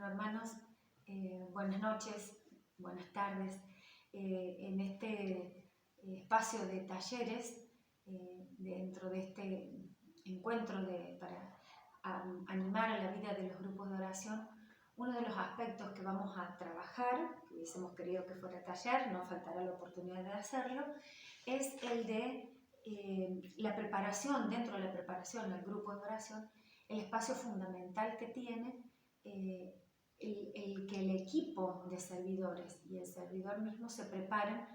Bueno, hermanos, buenas noches, buenas tardes. En este espacio de talleres, dentro de este encuentro para animar a la vida de los grupos de oración, uno de los aspectos que vamos a trabajar, que hubiésemos querido que fuera taller, no faltará la oportunidad de hacerlo, es el de la preparación, dentro de la preparación al grupo de oración, el espacio fundamental que tiene el que el equipo de servidores y el servidor mismo se preparen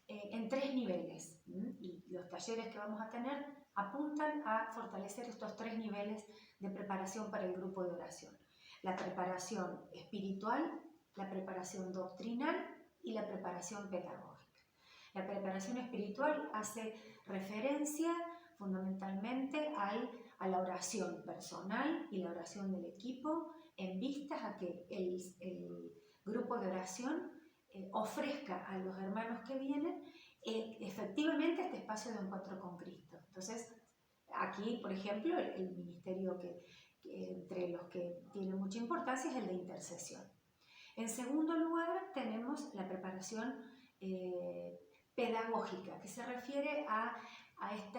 en 3 niveles. Y los talleres que vamos a tener apuntan a fortalecer estos 3 niveles de preparación para el grupo de oración. La preparación espiritual, la preparación doctrinal y la preparación pedagógica. La preparación espiritual hace referencia fundamentalmente a la oración personal y la oración del equipo, en vistas a que el grupo de oración ofrezca a los hermanos que vienen efectivamente este espacio de encuentro con Cristo. Entonces, aquí, por ejemplo, el ministerio que entre los que tiene mucha importancia es el de intercesión. En segundo lugar, tenemos la preparación pedagógica, que se refiere a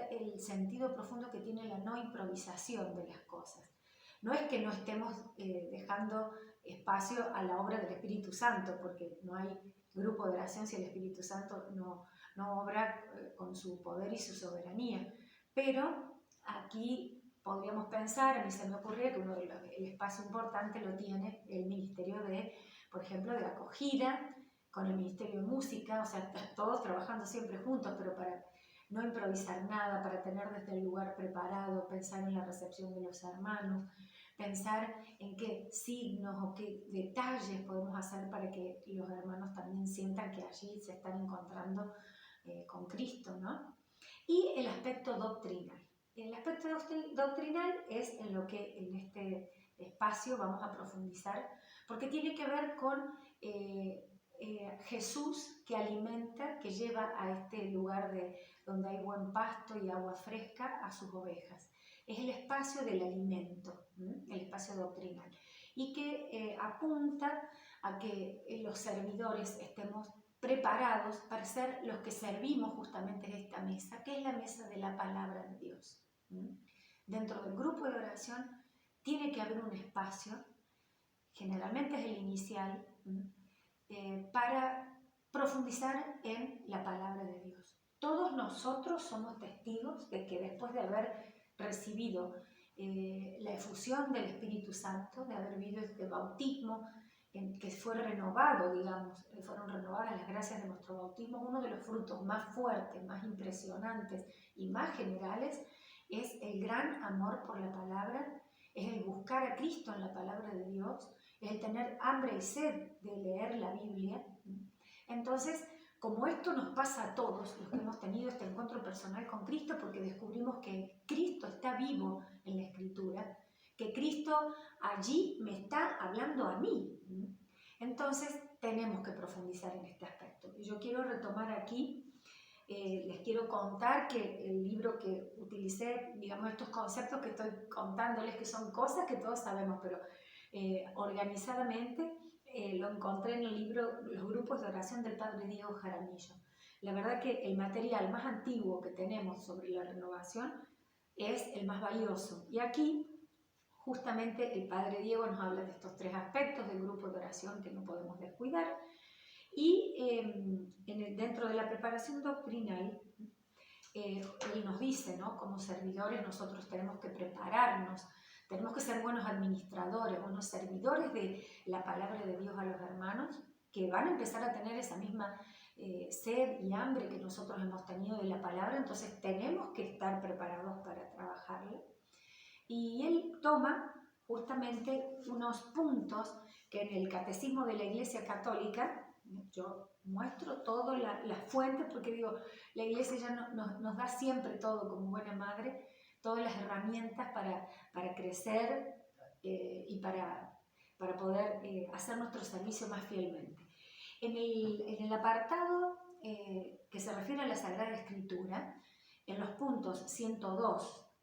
el sentido profundo que tiene la no improvisación de las cosas. No es que no estemos dejando espacio a la obra del Espíritu Santo, porque no hay grupo de oración si el Espíritu Santo no obra con su poder y su soberanía. Pero aquí podríamos pensar, a mí se me ocurría que el espacio importante lo tiene el ministerio por ejemplo, de acogida, con el ministerio de música, o sea, todos trabajando siempre juntos, pero para no improvisar nada, para tener desde el lugar preparado, pensar en la recepción de los hermanos, pensar en qué signos o qué detalles podemos hacer para que los hermanos también sientan que allí se están encontrando con Cristo, ¿no? Y el aspecto doctrinal. El aspecto doctrinal es en lo que en este espacio vamos a profundizar, porque tiene que ver con Jesús que alimenta, que lleva a este lugar donde hay buen pasto y agua fresca a sus ovejas. Es el espacio del alimento, el espacio doctrinal, y que apunta a que los servidores estemos preparados para ser los que servimos justamente en esta mesa, que es la mesa de la palabra de Dios. Dentro del grupo de oración tiene que haber un espacio, generalmente es el inicial, para profundizar en la palabra de Dios. Todos nosotros somos testigos de que después de haber recibido la efusión del Espíritu Santo, de haber vivido este bautismo, que fue renovado, digamos, fueron renovadas las gracias de nuestro bautismo, uno de los frutos más fuertes, más impresionantes y más generales es el gran amor por la palabra, es el buscar a Cristo en la palabra de Dios, es el tener hambre y sed de leer la Biblia. Entonces, como esto nos pasa a todos los que hemos tenido este encuentro personal con Cristo, porque descubrimos que Cristo está vivo en la Escritura, que Cristo allí me está hablando a mí. Entonces, tenemos que profundizar en este aspecto. Y yo quiero retomar aquí, les quiero contar que el libro que utilicé, digamos, estos conceptos que estoy contándoles, que son cosas que todos sabemos, pero organizadamente lo encontré en el libro Los grupos de oración del padre Diego Jaramillo. La verdad que el material más antiguo que tenemos sobre la renovación es el más valioso. Y aquí justamente el padre Diego nos habla de estos 3 aspectos del grupo de oración que no podemos descuidar. Y dentro de la preparación doctrinal, él nos dice, ¿no? Como servidores nosotros tenemos que prepararnos, tenemos que ser buenos administradores, buenos servidores de la palabra de Dios a los hermanos, que van a empezar a tener esa misma sed y hambre que nosotros hemos tenido de la palabra, entonces tenemos que estar preparados para trabajarla. Y él toma justamente unos puntos que en el Catecismo de la Iglesia Católica, yo muestro todas las fuentes, porque digo, la Iglesia ya nos da siempre todo como buena madre, todas las herramientas para crecer y para poder hacer nuestro servicio más fielmente. En el apartado que se refiere a la Sagrada Escritura, en los puntos 102,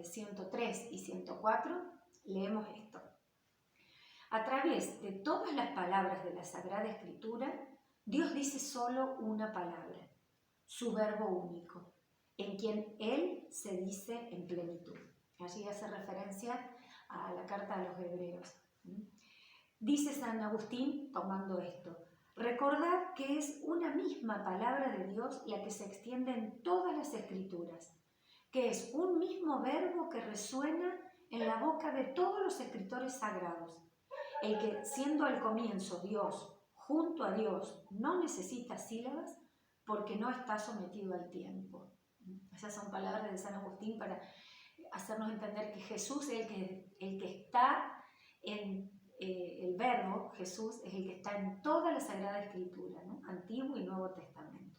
103 y 104, leemos esto. A través de todas las palabras de la Sagrada Escritura, Dios dice solo una palabra, su verbo único, en quien Él se dice en plenitud. Allí hace referencia a la carta a los Hebreos. Dice San Agustín, tomando esto, recordad que es una misma palabra de Dios la que se extiende en todas las Escrituras, que es un mismo verbo que resuena en la boca de todos los escritores sagrados, el que, siendo al comienzo Dios, junto a Dios, no necesita sílabas porque no está sometido al tiempo. Esas son palabras de San Agustín para hacernos entender que Jesús es el que está en el verbo. Jesús es el que está en toda la Sagrada Escritura, ¿no? Antiguo y Nuevo Testamento.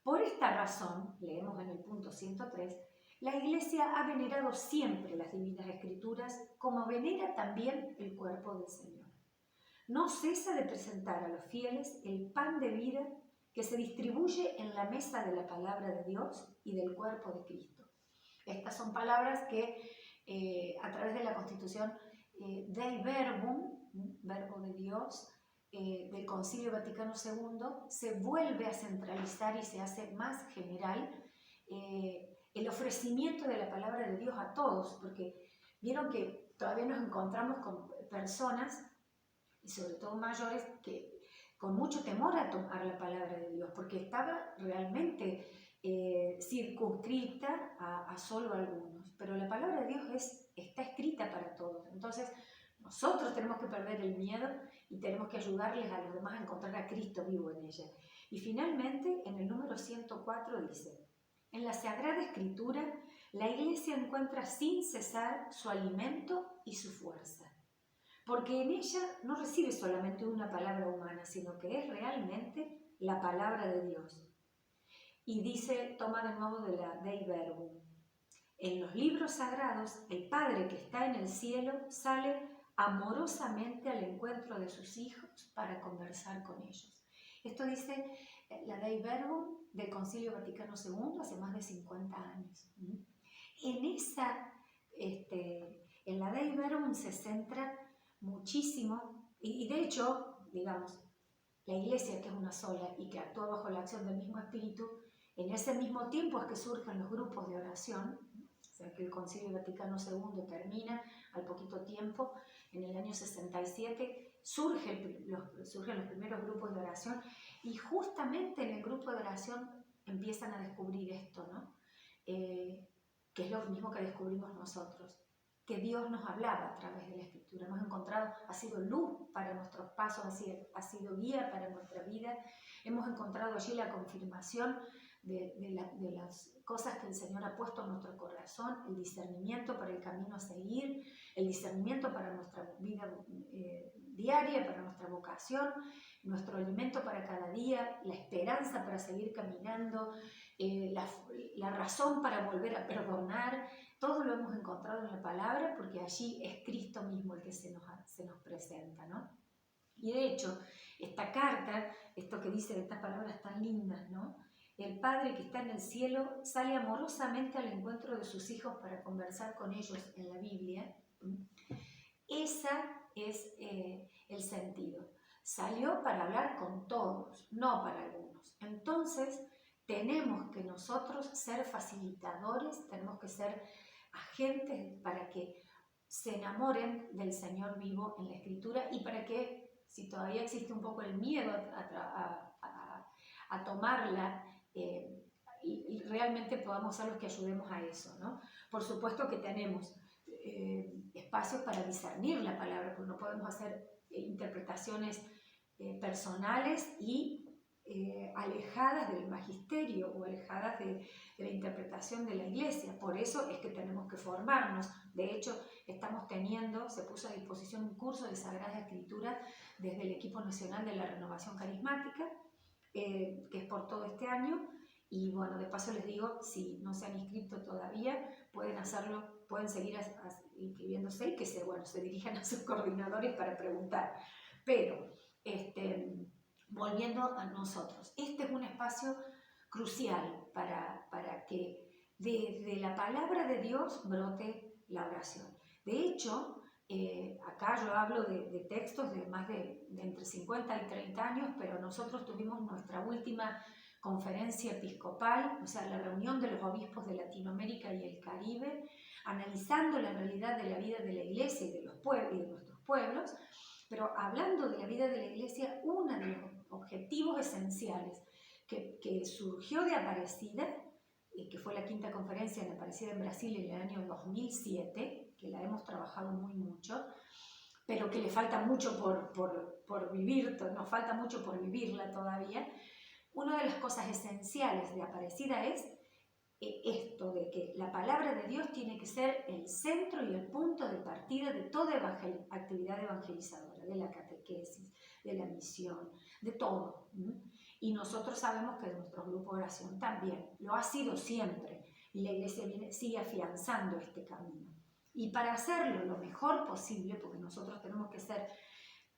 Por esta razón, leemos en el punto 103, la Iglesia ha venerado siempre las Divinas Escrituras como venera también el cuerpo del Señor. No cesa de presentar a los fieles el pan de vida que se distribuye en la mesa de la palabra de Dios y del cuerpo de Cristo. Estas son palabras que a través de la Constitución Dei Verbum, verbo de Dios, del Concilio Vaticano II, se vuelve a centralizar y se hace más general el ofrecimiento de la palabra de Dios a todos, porque vieron que todavía nos encontramos con personas, y sobre todo mayores, que con mucho temor a tomar la palabra de Dios, porque estaba realmente circunscrita a solo algunos. Pero la palabra de Dios está escrita para todos. Entonces, nosotros tenemos que perder el miedo y tenemos que ayudarles a los demás a encontrar a Cristo vivo en ella. Y finalmente, en el número 104 dice, en la Sagrada Escritura, la Iglesia encuentra sin cesar su alimento y su fuerza, porque en ella no recibe solamente una palabra humana, sino que es realmente la palabra de Dios. Y dice, toma de nuevo de la Dei Verbum, en los libros sagrados, el Padre que está en el cielo sale amorosamente al encuentro de sus hijos para conversar con ellos. Esto dice la Dei Verbum del Concilio Vaticano II hace más de 50 años. En la Dei Verbum se centra muchísimo, y de hecho, digamos, la Iglesia, que es una sola y que actúa bajo la acción del mismo Espíritu, en ese mismo tiempo es que surgen los grupos de oración. O sea, que el Concilio Vaticano II termina al poquito tiempo, en el año 67, surgen los primeros grupos de oración, y justamente en el grupo de oración empiezan a descubrir esto, ¿no? Que es lo mismo que descubrimos nosotros, que Dios nos hablaba a través de la Escritura. Hemos encontrado, ha sido luz para nuestros pasos, ha sido guía para nuestra vida. Hemos encontrado allí la confirmación de las cosas que el Señor ha puesto en nuestro corazón, el discernimiento para el camino a seguir, el discernimiento para nuestra vida diaria, para nuestra vocación, nuestro alimento para cada día, la esperanza para seguir caminando, la razón para volver a perdonar. Todo lo hemos encontrado en la palabra, porque allí es Cristo mismo el que se nos presenta, ¿no? Y de hecho, esta carta, esto que dice estas palabras tan lindas, ¿no? El Padre que está en el cielo sale amorosamente al encuentro de sus hijos para conversar con ellos en la Biblia. Ese es el sentido. Salió para hablar con todos, no para algunos. Entonces, tenemos que nosotros ser facilitadores, tenemos que ser agentes para que se enamoren del Señor vivo en la Escritura, y para que, si todavía existe un poco el miedo a tomarla, y realmente podamos ser los que ayudemos a eso, ¿no? Por supuesto que tenemos espacios para discernir la palabra, porque no podemos hacer interpretaciones personales y alejadas del magisterio o alejadas de la interpretación de la Iglesia. Por eso es que tenemos que formarnos. De hecho, se puso a disposición un curso de Sagrada Escritura desde el equipo nacional de la Renovación Carismática, que es por todo este año. Y bueno, de paso les digo, si no se han inscrito todavía, pueden hacerlo, pueden seguir inscribiéndose y que se dirijan a sus coordinadores para preguntar. Pero, volviendo a nosotros, este es un espacio crucial para que desde la palabra de Dios brote la oración. De hecho, Acá yo hablo de textos de más de entre 50 y 30 años, pero nosotros tuvimos nuestra última conferencia episcopal, o sea, la reunión de los obispos de Latinoamérica y el Caribe, analizando la realidad de la vida de la Iglesia y de los pueblos y de nuestros pueblos, pero hablando de la vida de la Iglesia, uno de los objetivos esenciales que surgió de Aparecida, que fue la quinta conferencia en Aparecida en Brasil en el año 2007, que la hemos trabajado muy mucho, pero que le falta mucho por vivir, nos falta mucho por vivirla todavía. Una de las cosas esenciales de Aparecida es esto de que la palabra de Dios tiene que ser el centro y el punto de partida de toda actividad evangelizadora, de la catequesis, de la misión, de todo. Y nosotros sabemos que nuestro grupo de oración también lo ha sido siempre, y la Iglesia sigue afianzando este camino. Y para hacerlo lo mejor posible, porque nosotros tenemos que ser,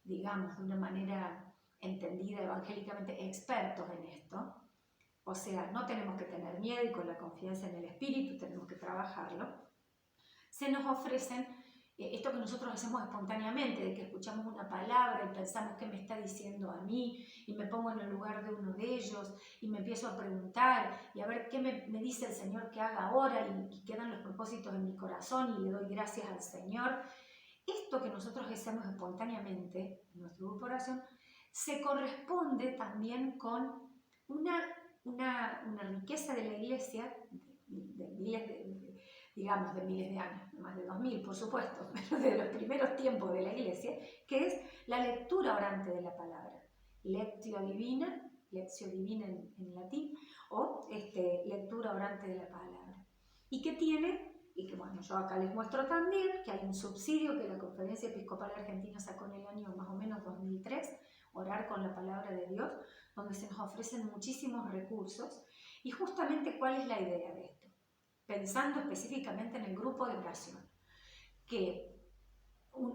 digamos, de una manera entendida evangélicamente, expertos en esto, o sea, no tenemos que tener miedo y con la confianza en el Espíritu tenemos que trabajarlo, se nos ofrecen esto que nosotros hacemos espontáneamente, de que escuchamos una palabra y pensamos qué me está diciendo a mí, y me pongo en el lugar de uno de ellos, y me empiezo a preguntar, y a ver qué me dice el Señor que haga ahora, y quedan los propósitos en mi corazón, y le doy gracias al Señor. Esto que nosotros hacemos espontáneamente en nuestro grupo de oración, se corresponde también con una riqueza de la Iglesia, de miles de años, más de 2000 por supuesto, pero de los primeros tiempos de la Iglesia, que es la lectura orante de la palabra. Lectio divina en latín, o lectura orante de la palabra. Y que tiene, y que bueno, yo acá les muestro también, que hay un subsidio que la Conferencia Episcopal Argentina sacó en el año más o menos 2003, Orar con la Palabra de Dios, donde se nos ofrecen muchísimos recursos. Y justamente, ¿cuál es la idea de esto? Pensando específicamente en el grupo de oración, que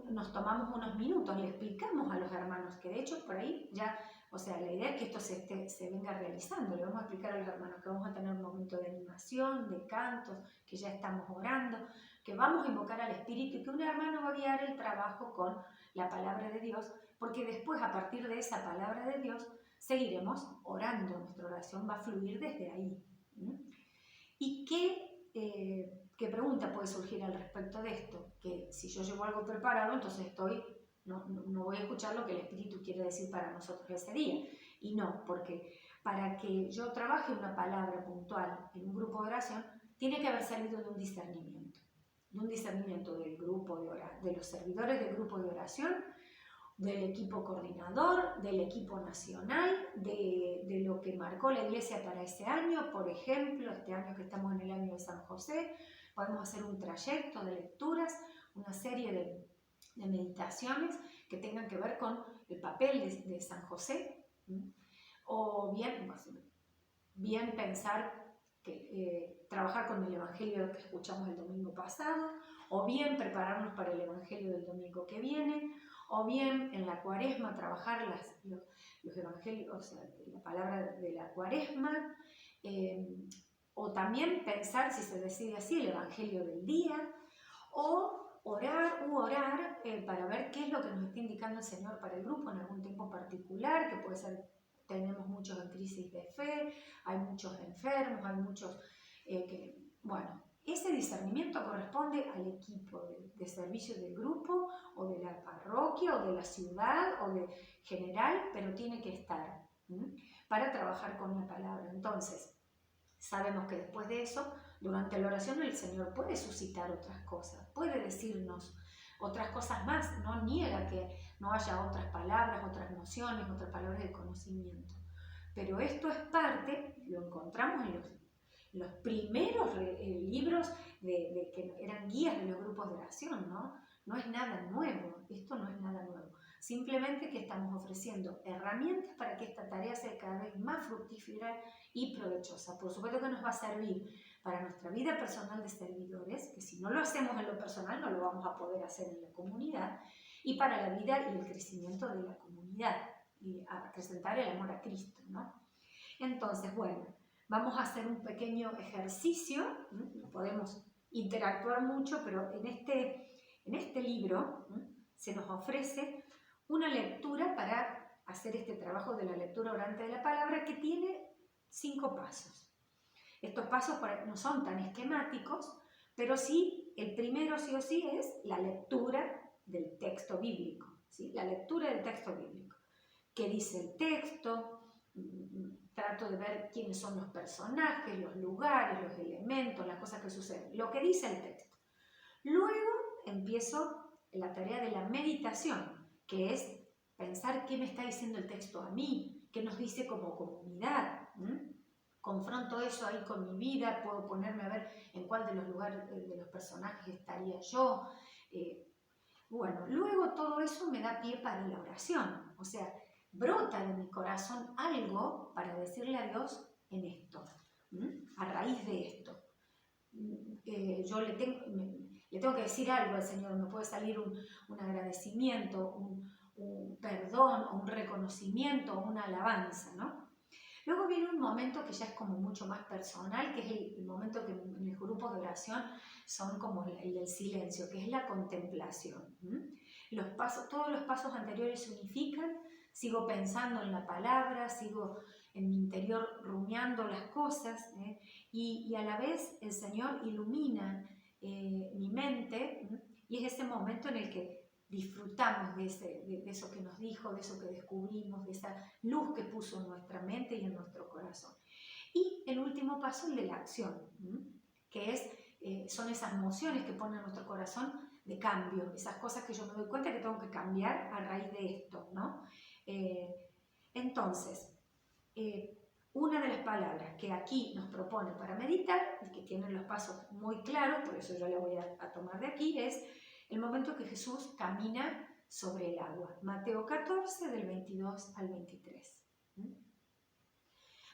nos tomamos unos minutos, le explicamos a los hermanos, que de hecho por ahí ya, o sea, la idea es que esto se venga realizando, le vamos a explicar a los hermanos que vamos a tener un momento de animación, de cantos, que ya estamos orando, que vamos a invocar al Espíritu y que un hermano va a guiar el trabajo con la palabra de Dios, porque después a partir de esa palabra de Dios seguiremos orando, nuestra oración va a fluir desde ahí. ¿Y qué pregunta puede surgir al respecto de esto? Que si yo llevo algo preparado, entonces no voy a escuchar lo que el Espíritu quiere decir para nosotros ese día. Y no, porque para que yo trabaje una palabra puntual en un grupo de oración, tiene que haber salido de un discernimiento del grupo de los servidores del grupo de oración, del equipo coordinador, del equipo nacional, de lo que marcó la Iglesia para ese año. Por ejemplo, este año que estamos en el año de San José, podemos hacer un trayecto de lecturas, una serie de meditaciones que tengan que ver con el papel de San José, o bien pensar que trabajar con el Evangelio que escuchamos el domingo pasado, o bien prepararnos para el Evangelio del domingo que viene, o bien en la Cuaresma trabajar los evangelios, o sea, la palabra de la Cuaresma, o también pensar, si se decide así, el Evangelio del día, o orar para ver qué es lo que nos está indicando el Señor para el grupo en algún tiempo particular, que puede ser, tenemos muchos en crisis de fe, hay muchos enfermos, hay muchos bueno, ese discernimiento corresponde al equipo de servicio del grupo, o de la parroquia, o de la ciudad, o de general, pero tiene que estar para trabajar con la palabra. Entonces, sabemos que después de eso, durante la oración, el Señor puede suscitar otras cosas, puede decirnos otras cosas más, no niega que no haya otras palabras, otras nociones, otras palabras de conocimiento. Pero esto es parte, lo encontramos en los primeros libros que eran guías de los grupos de oración, ¿no? No es nada nuevo, esto no es nada nuevo. Simplemente que estamos ofreciendo herramientas para que esta tarea sea cada vez más fructífera y provechosa. Por supuesto que nos va a servir para nuestra vida personal de servidores, que si no lo hacemos en lo personal no lo vamos a poder hacer en la comunidad, y para la vida y el crecimiento de la comunidad, y a presentar el amor a Cristo, ¿no? Entonces, bueno, vamos a hacer un pequeño ejercicio, podemos interactuar mucho, pero en en este libro se nos ofrece una lectura para hacer este trabajo de la lectura orante de la palabra que tiene 5 pasos. Estos pasos no son tan esquemáticos, pero sí, el primero sí o sí es la lectura del texto bíblico, ¿sí? La lectura del texto bíblico. ¿Qué dice el texto? Trato de ver quiénes son los personajes, los lugares, los elementos, las cosas que suceden. Lo que dice el texto. Luego empiezo la tarea de la meditación, que es pensar qué me está diciendo el texto a mí, qué nos dice como comunidad. Confronto eso ahí con mi vida, puedo ponerme a ver en cuál de los lugares, de los personajes estaría yo. Bueno, luego todo eso me da pie para la oración, o sea, brota de mi corazón algo para decirle a Dios en esto, a raíz de esto. Yo le tengo que decir algo al Señor, me puede salir un agradecimiento, un perdón, o un reconocimiento, una alabanza, ¿no? Luego viene un momento que ya es como mucho más personal, que es el momento que en los grupos de oración son como el del silencio, que es la contemplación. Todos los pasos anteriores se unifican, sigo pensando en la palabra, sigo en mi interior rumiando las cosas, y a la vez el Señor ilumina mi mente, y es ese momento en el que disfrutamos de eso que nos dijo, de eso que descubrimos, de esa luz que puso en nuestra mente y en nuestro corazón. Y el último paso, el de la acción, que son esas emociones que pone en nuestro corazón de cambio, esas cosas que yo me doy cuenta que tengo que cambiar a raíz de esto, ¿no? Entonces, una de las palabras que aquí nos propone para meditar, y que tienen los pasos muy claros, por eso yo la voy a tomar de aquí, es el momento que Jesús camina sobre el agua. Mateo 14, del 22 al 23.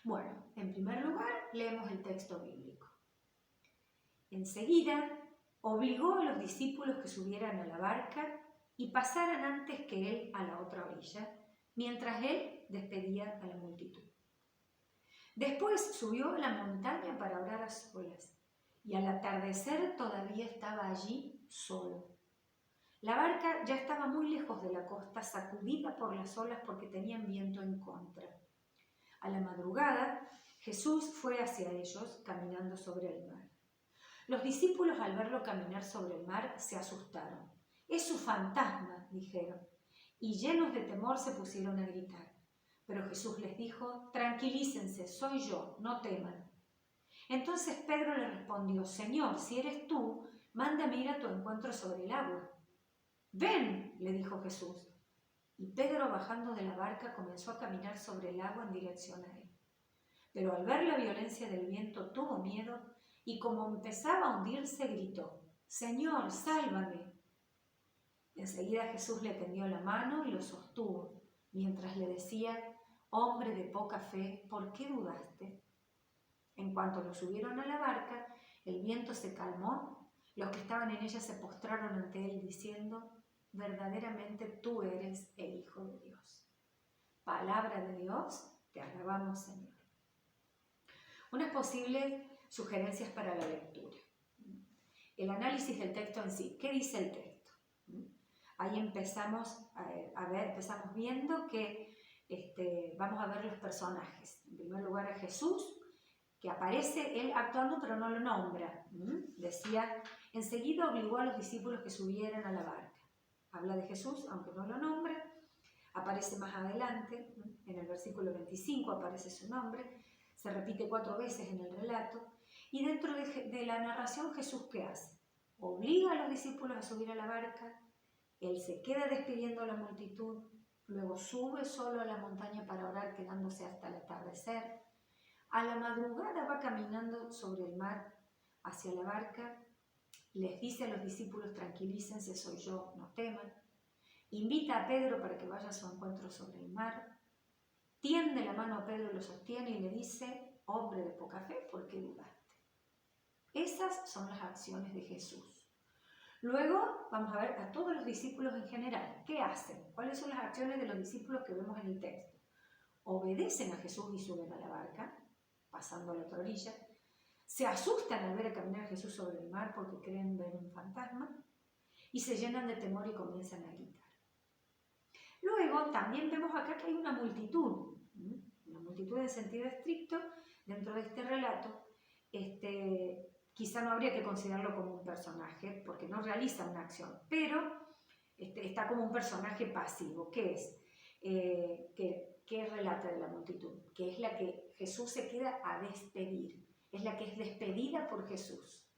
Bueno, en primer lugar, leemos el texto bíblico. Enseguida, obligó a los discípulos que subieran a la barca y pasaran antes que él a la otra orilla, mientras él despedía a la multitud. Después subió a la montaña para orar a solas, y al atardecer todavía estaba allí solo. La barca ya estaba muy lejos de la costa, sacudida por las olas porque tenían viento en contra. A la madrugada, Jesús fue hacia ellos, caminando sobre el mar. Los discípulos, al verlo caminar sobre el mar, se asustaron. «¡Es su fantasma!», dijeron, y llenos de temor se pusieron a gritar. Pero Jesús les dijo: «Tranquilícense, soy yo, no teman». Entonces Pedro le respondió: «Señor, si eres tú, mándame ir a tu encuentro sobre el agua». «Ven», le dijo Jesús. Y Pedro, bajando de la barca, comenzó a caminar sobre el agua en dirección a él. Pero al ver la violencia del viento tuvo miedo y como empezaba a hundirse gritó: «Señor, sálvame». Enseguida Jesús le tendió la mano y lo sostuvo, mientras le decía: «Hombre de poca fe, ¿por qué dudaste?». En cuanto lo subieron a la barca, el viento se calmó. Los que estaban en ella se postraron ante él diciendo: «Verdaderamente tú eres el Hijo de Dios». Palabra de Dios, te alabamos, Señor. Unas posibles sugerencias para la lectura. El análisis del texto en sí. ¿Qué dice el texto? Ahí empezamos empezamos viendo que vamos a ver los personajes. En primer lugar a Jesús, que aparece él actuando pero no lo nombra. Decía: enseguida obligó a los discípulos que subieran a la barca. Habla de Jesús, aunque no lo nombra. Aparece más adelante, en el versículo 25 aparece su nombre, se repite 4 veces en el relato, y dentro de la narración, Jesús, ¿qué hace? Obliga a los discípulos a subir a la barca, él se queda despidiendo a la multitud, luego sube solo a la montaña para orar, quedándose hasta el atardecer. A la madrugada va caminando sobre el mar hacia la barca, les dice a los discípulos: tranquilícense, soy yo, no teman. Invita a Pedro para que vaya a su encuentro sobre el mar, tiende la mano a Pedro, lo sostiene y le dice: hombre de poca fe, ¿por qué dudaste? Esas son las acciones de Jesús. Luego vamos a ver a todos los discípulos en general. ¿Qué hacen? ¿Cuáles son las acciones de los discípulos que vemos en el texto? Obedecen a Jesús y suben a la barca, pasando a la otra orilla. Se asustan al ver a caminar a Jesús sobre el mar porque creen ver un fantasma. y se llenan de temor y comienzan a gritar. Luego también vemos acá que hay una multitud en sentido estricto dentro de este relato. Quizá no habría que considerarlo como un personaje porque no realiza una acción, pero está como un personaje pasivo. ¿Qué es? ¿Qué relata de la multitud? Que es la que Jesús se queda a despedir, es la que es despedida por Jesús.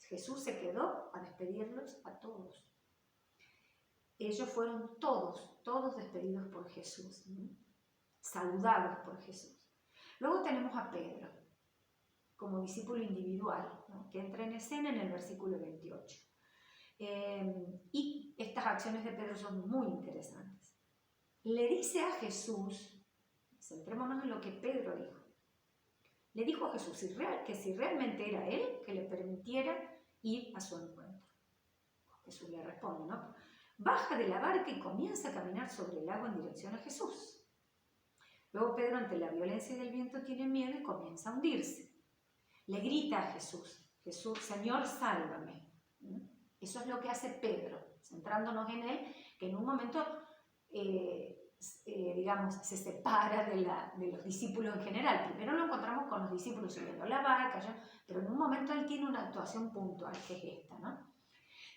Jesús se quedó a despedirlos a todos. Ellos fueron todos despedidos por Jesús, saludados por Jesús. Luego tenemos a Pedro, como discípulo individual, ¿no? Que entra en escena en el versículo 28. Y estas acciones de Pedro son muy interesantes. Le dice a Jesús, centrémonos en lo que Pedro dijo. Le dijo a Jesús que si realmente era él, que le permitiera ir a su encuentro. Jesús le responde, ¿no? Baja de la barca y comienza a caminar sobre el agua en dirección a Jesús. Luego Pedro, ante la violencia del viento, tiene miedo y comienza a hundirse. Le grita a Jesús, Señor, sálvame. Eso es lo que hace Pedro, centrándonos en él, que en un momento, digamos, se separa de los discípulos en general. Primero lo encontramos con los discípulos subiendo la barca, pero en un momento él tiene una actuación puntual, que es esta, ¿no?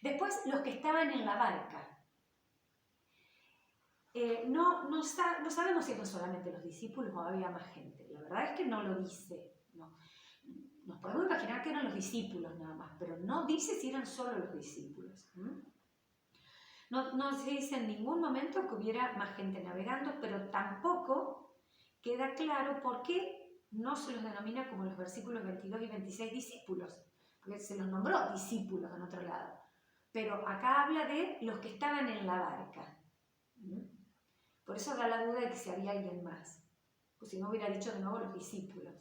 Después, los que estaban en la barca. No sabemos si eran solamente los discípulos o había más gente. La verdad es que no lo dice. No. Nos podemos imaginar que eran los discípulos nada más, pero no dice si eran solo los discípulos. No se dice en ningún momento que hubiera más gente navegando, pero tampoco queda claro por qué no se los denomina como los versículos 22 y 26 discípulos, porque se los nombró discípulos en otro lado. Pero acá habla de los que estaban en la barca. Por eso da la duda de que si había alguien más. Pues si no hubiera dicho de nuevo los discípulos.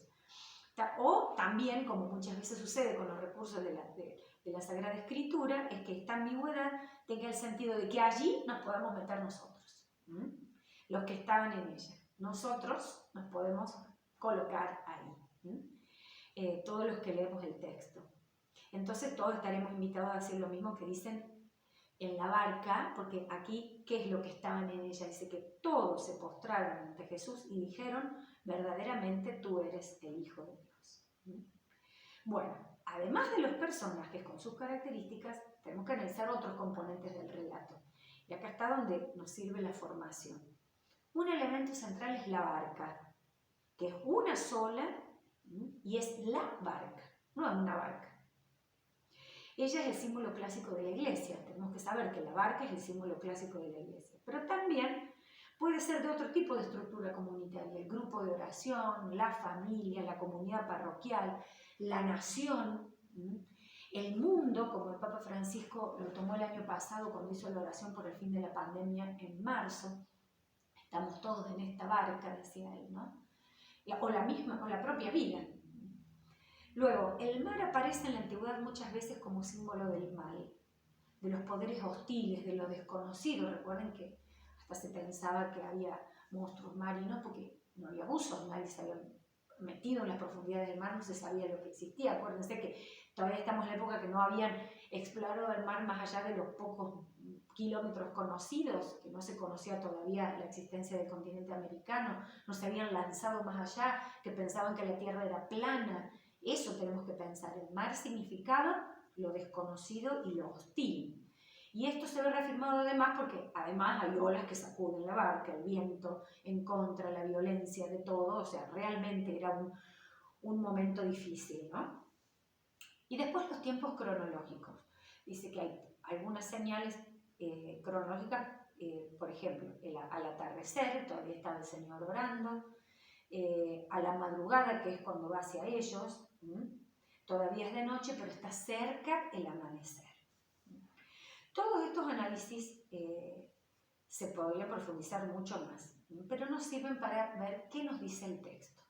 O también, como muchas veces sucede con los recursos de la Sagrada Escritura, es que esta ambigüedad tenga el sentido de que allí nos podemos meter nosotros, los que estaban en ella. Nosotros nos podemos colocar ahí, todos los que leemos el texto. Entonces todos estaremos invitados a hacer lo mismo que dicen en la barca, porque aquí, ¿qué es lo que estaban en ella? Dice que todos se postraron ante Jesús y dijeron, verdaderamente tú eres el Hijo de Dios. Bueno, además de los personajes con sus características, tenemos que analizar otros componentes del relato. Y acá está donde nos sirve la formación. Un elemento central es la barca, que es una sola y es la barca, no es una barca. Ella es el símbolo clásico de la iglesia. Tenemos que saber que la barca es el símbolo clásico de la iglesia. Pero también puede ser de otro tipo de estructura comunitaria. El grupo de oración, la familia, la comunidad parroquial, la nación, el mundo, como el Papa Francisco lo tomó el año pasado cuando hizo la oración por el fin de la pandemia en marzo. Estamos todos en esta barca, decía él, ¿no? O la propia vida. Luego, el mar aparece en la antigüedad muchas veces como símbolo del mal, de los poderes hostiles, de lo desconocido. Recuerden que hasta se pensaba que había monstruos marinos porque no había buzos, nadie se había metido en las profundidades del mar, no se sabía lo que existía. Acuérdense que todavía estamos en la época que no habían explorado el mar más allá de los pocos kilómetros conocidos, que no se conocía todavía la existencia del continente americano, no se habían lanzado más allá, que pensaban que la Tierra era plana. Eso tenemos que pensar. El mar significaba lo desconocido y lo hostil. Y esto se ve reafirmado además porque además hay olas que sacuden la barca, el viento en contra, la violencia de todo. O sea, realmente era un momento difícil, ¿no? Y después los tiempos cronológicos. Dice que hay algunas señales cronológicas, por ejemplo, al atardecer, todavía está el Señor orando, a la madrugada, que es cuando va hacia ellos, todavía es de noche, pero está cerca el amanecer. Todos estos análisis se podría profundizar mucho más, pero nos sirven para ver qué nos dice el texto.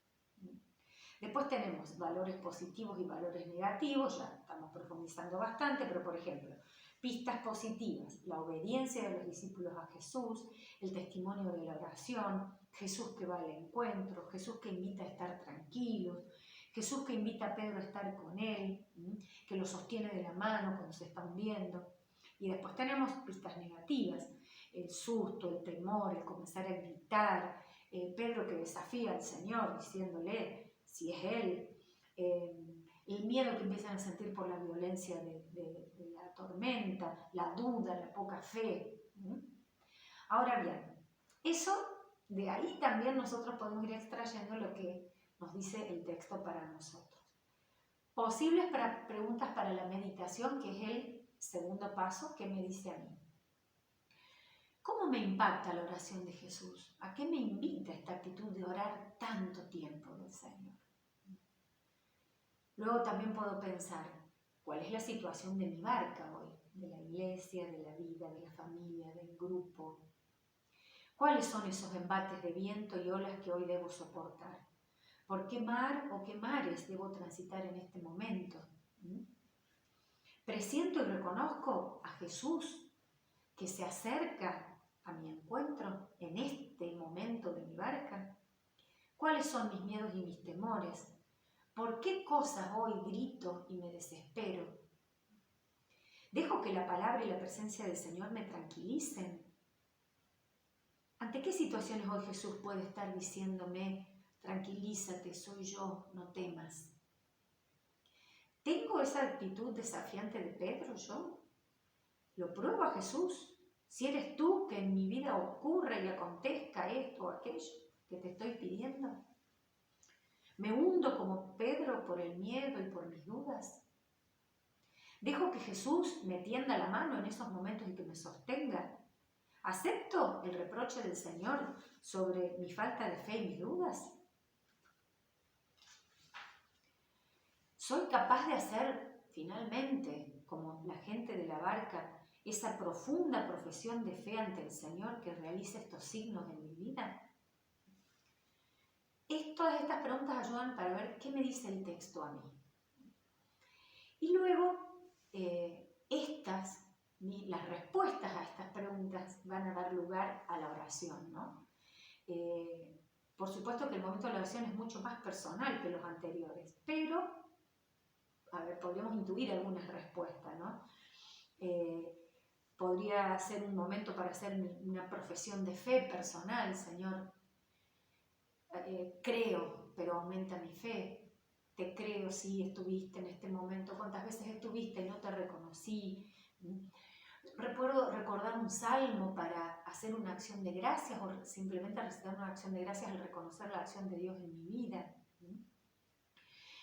Después tenemos valores positivos y valores negativos, ya estamos profundizando bastante, pero por ejemplo, pistas positivas, la obediencia de los discípulos a Jesús, el testimonio de la oración, Jesús que va al encuentro, Jesús que invita a estar tranquilos, Jesús que invita a Pedro a estar con él, que lo sostiene de la mano cuando se está hundiendo. Y después tenemos pistas negativas, el susto, el temor, el comenzar a gritar, Pedro que desafía al Señor diciéndole si es Él, el miedo que empiezan a sentir por la violencia de la tormenta, la duda, la poca fe. Ahora bien, eso, de ahí también nosotros podemos ir extrayendo lo que nos dice el texto para nosotros. Posibles preguntas para la meditación, que es el segundo paso que me dice a mí. ¿Cómo me impacta la oración de Jesús? ¿A qué me invita esta actitud de orar tanto tiempo del Señor? Luego también puedo pensar, ¿cuál es la situación de mi barca hoy? De la iglesia, de la vida, de la familia, del grupo. ¿Cuáles son esos embates de viento y olas que hoy debo soportar? ¿Por qué mar o qué mares debo transitar en este momento? Presiento y reconozco a Jesús que se acerca a mi encuentro en este momento de mi barca. ¿Cuáles son mis miedos y mis temores? ¿Por qué cosas hoy grito y me desespero? ¿Dejo que la palabra y la presencia del Señor me tranquilicen? ¿Ante qué situaciones hoy Jesús puede estar diciéndome, tranquilízate, soy yo, no temas? ¿Tengo esa actitud desafiante de Pedro yo? ¿Lo pruebo a Jesús? Si eres tú que en mi vida ocurra y acontezca esto o aquello que te estoy pidiendo. ¿Me hundo como Pedro por el miedo y por mis dudas? ¿Dejo que Jesús me tienda la mano en esos momentos y que me sostenga? ¿Acepto el reproche del Señor sobre mi falta de fe y mis dudas? ¿Soy capaz de hacer finalmente, como la gente de la barca, esa profunda profesión de fe ante el Señor que realiza estos signos en mi vida? Todas estas preguntas ayudan para ver qué me dice el texto a mí. Y luego, las respuestas a estas preguntas van a dar lugar a la oración, ¿no? Por supuesto que el momento de la oración es mucho más personal que los anteriores, pero, podríamos intuir algunas respuestas, ¿no? Podría ser un momento para hacer una profesión de fe personal, Señor. Creo, pero aumenta mi fe. Te creo, sí, estuviste en este momento. ¿Cuántas veces estuviste y no te reconocí? Puedo recordar un salmo para hacer una acción de gracias o simplemente recitar una acción de gracias al reconocer la acción de Dios en mi vida.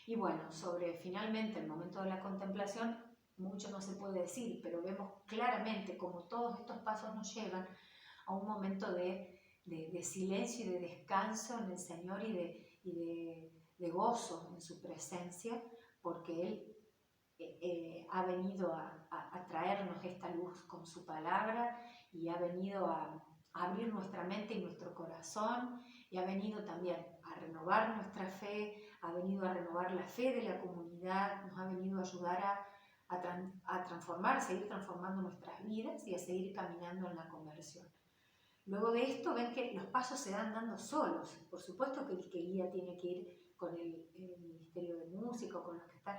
Y bueno, sobre finalmente el momento de la contemplación, mucho no se puede decir, pero vemos claramente cómo todos estos pasos nos llevan a un momento de silencio y de descanso en el Señor y de gozo en su presencia, porque Él ha venido a traernos esta luz con su palabra y ha venido a abrir nuestra mente y nuestro corazón y ha venido también a renovar nuestra fe, ha venido a renovar la fe de la comunidad, nos ha venido a ayudar a transformar, seguir transformando nuestras vidas y a seguir caminando en la conversión. Luego de esto ven que los pasos se van dando solos. Por supuesto que el que guía tiene que ir con el ministerio de música, con los que están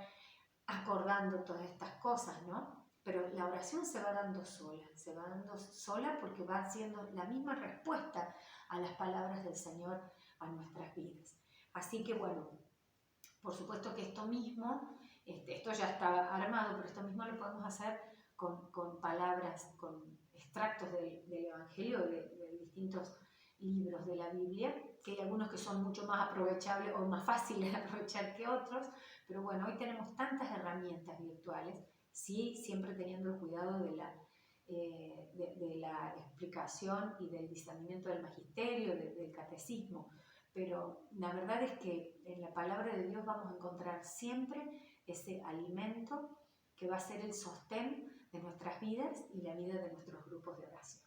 acordando todas estas cosas, ¿no? Pero la oración se va dando sola porque va siendo la misma respuesta a las palabras del Señor a nuestras vidas. Así que bueno, por supuesto que esto mismo, esto ya está armado, pero esto mismo lo podemos hacer con palabras, con extractos del Evangelio, de distintos libros de la Biblia, que hay algunos que son mucho más aprovechables o más fáciles de aprovechar que otros, pero bueno, hoy tenemos tantas herramientas virtuales, sí, siempre teniendo el cuidado de la explicación y del discernimiento del magisterio, del catecismo, pero la verdad es que en la palabra de Dios vamos a encontrar siempre ese alimento que va a ser el sostén de nuestras vidas y la vida de nuestros grupos de oración.